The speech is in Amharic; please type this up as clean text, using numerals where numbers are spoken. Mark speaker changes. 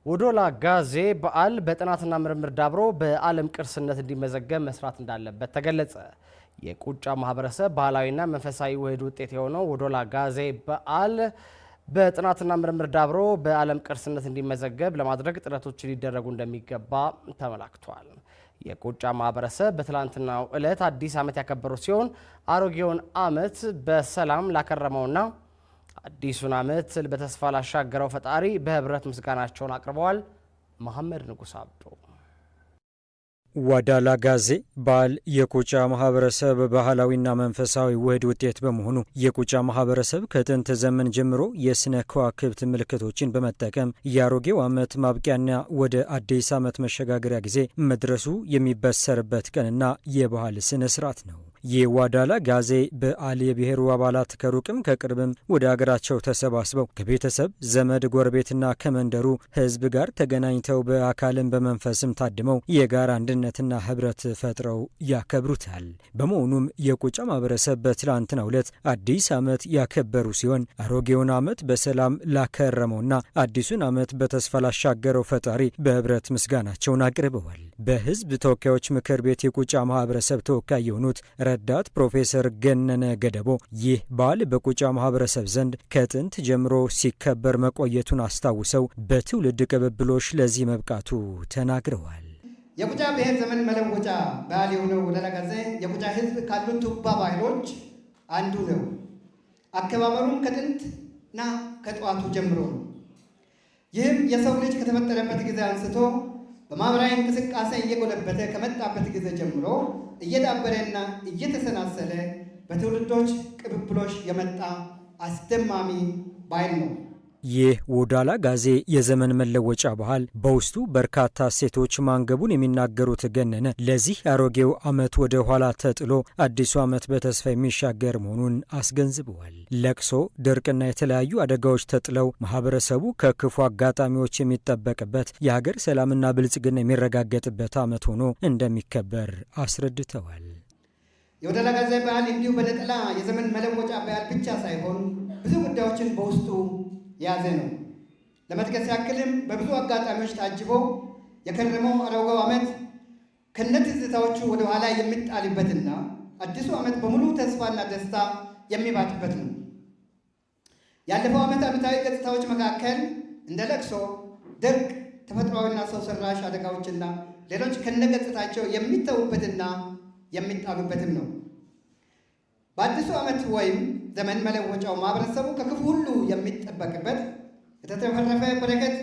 Speaker 1: ወዶላ ጋዜ በዓል በጥናትና ምርምር ዳብሮ በዓለም ቅርስነት እንዲመዘገብ መስራት እንዳለበት ተገለጸ። የቁጫ ማህበረሰብ ባህላዊና መንፈሳዊ ውህድ ውጤት የሆነው ወዶላ ጋዜ በዓል በጥናትና ምርምር ዳብሮ በዓለም ቅርስነት እንዲመዘገብ ለማድረግ ጥረቶች ሊደረጉ እንደሚገባ ተመላክቷል። የቁጫ ማህበረሰብ በትላንትናው ዕለት አዲስ ዓመት ያከበሩ ሲሆን አሮጌውን ዓመት በሰላም ላከረመውና አዲሱን ዓመት በተስፋ ላሻገረው ፈጣሪ በህብረት ምስጋናቸውን አቅርበዋል። መሐመድ ንጉስ አብዶ
Speaker 2: ወዶላ ጋዜ በዓል የቁጫ ማህበረሰብ ባህላዊና መንፈሳዊ ውህድ ውጤት በመሆኑ የቁጫ ማህበረሰብ ከጥንት ዘመን ጀምሮ የስነ ከዋክብት ምልክቶችን በመጠቀም የአሮጌው ዓመት ማብቂያና ወደ አዲስ ዓመት መሸጋገሪያ ጊዜ መድረሱ የሚበሰርበት ቀንና የባህል ስነ ስርዓት ነው። የወዶላ ጋዜ በዓል የብሔሩ አባላት ከሩቅም ከቅርብም ወደ አገራቸው ተሰባስበው ከቤተሰብ ዘመድ፣ ጎረቤትና ከመንደሩ ህዝብ ጋር ተገናኝተው በአካልም በመንፈስም ታድመው የጋራ አንድነትና ህብረት ፈጥረው ያከብሩታል። በመሆኑም የቁጫ ማህበረሰብ በትላንትናው ዕለት አዲስ ዓመት ያከበሩ ሲሆን አሮጌውን ዓመት በሰላም ላከረመውና አዲሱን ዓመት በተስፋ ላሻገረው ፈጣሪ በህብረት ምስጋናቸውን አቅርበዋል። በህዝብ ተወካዮች ምክር ቤት የቁጫ ማህበረሰብ ተወካይ የሆኑት ረዳት ፕሮፌሰር ገነነ ገደቦ ይህ በዓል በቁጫ ማህበረሰብ ዘንድ ከጥንት ጀምሮ ሲከበር መቆየቱን አስታውሰው በትውልድ ቅብብሎሽ ለዚህ መብቃቱ ተናግረዋል።
Speaker 3: የቁጫ ብሔር ዘመን መለወጫ በዓል የሆነው ወዶላ ጋዜ የቁጫ ህዝብ ካሉት ቱባ ባህሎች አንዱ ነው። አከባበሩም ከጥንትና ከጠዋቱ ጀምሮ ነው። ይህም የሰው ልጅ ከተፈጠረበት ጊዜ አንስቶ በማህበራዊ እንቅስቃሴ እየጎለበተ ከመጣበት ጊዜ ጀምሮ እየዳበረና እየተሰናሰለ በትውልዶች ቅብብሎሽ የመጣ አስደማሚ ባህል ነው።
Speaker 2: ይህ ወዶላ ጋዜ የዘመን መለወጫ ባህል በውስጡ በርካታ እሴቶች ማንገቡን የሚናገሩት ገነነ ለዚህ አሮጌው ዓመት ወደ ኋላ ተጥሎ አዲሱ ዓመት በተስፋ የሚሻገር መሆኑን አስገንዝበዋል። ለቅሶ፣ ድርቅና የተለያዩ አደጋዎች ተጥለው ማህበረሰቡ ከክፉ አጋጣሚዎች የሚጠበቅበት የሀገር ሰላምና ብልጽግና የሚረጋገጥበት ዓመት ሆኖ እንደሚከበር አስረድተዋል።
Speaker 3: የወዶላ ጋዜ ባህል እንዲሁ በነጠላ የዘመን መለወጫ ባህል ብቻ ሳይሆን ብዙ ጉዳዮችን በውስጡ የያዘ ነው። ለመጥቀስ ያክልም በብዙ አጋጣሚዎች ታጅቦ የከረመው አሮጌው ዓመት ከነትዝታዎቹ ወደ ኋላ የሚጣልበትና አዲሱ ዓመት በሙሉ ተስፋና ደስታ የሚባትበት ነው። ያለፈው ዓመት ዓመታዊ ገጽታዎች መካከል እንደ ለቅሶ፣ ድርቅ፣ ተፈጥሯዊና ሰው ሰራሽ አደጋዎችና ሌሎች ከነገጽታቸው የሚተዉበትና የሚጣሉበትም ነው። በአዲሱ ዓመት ወይም ዘመን መለወጫው ማህበረሰቡ ከክፉ ሁሉ የሚጠበቅበት የተትረፈረፈ በረከት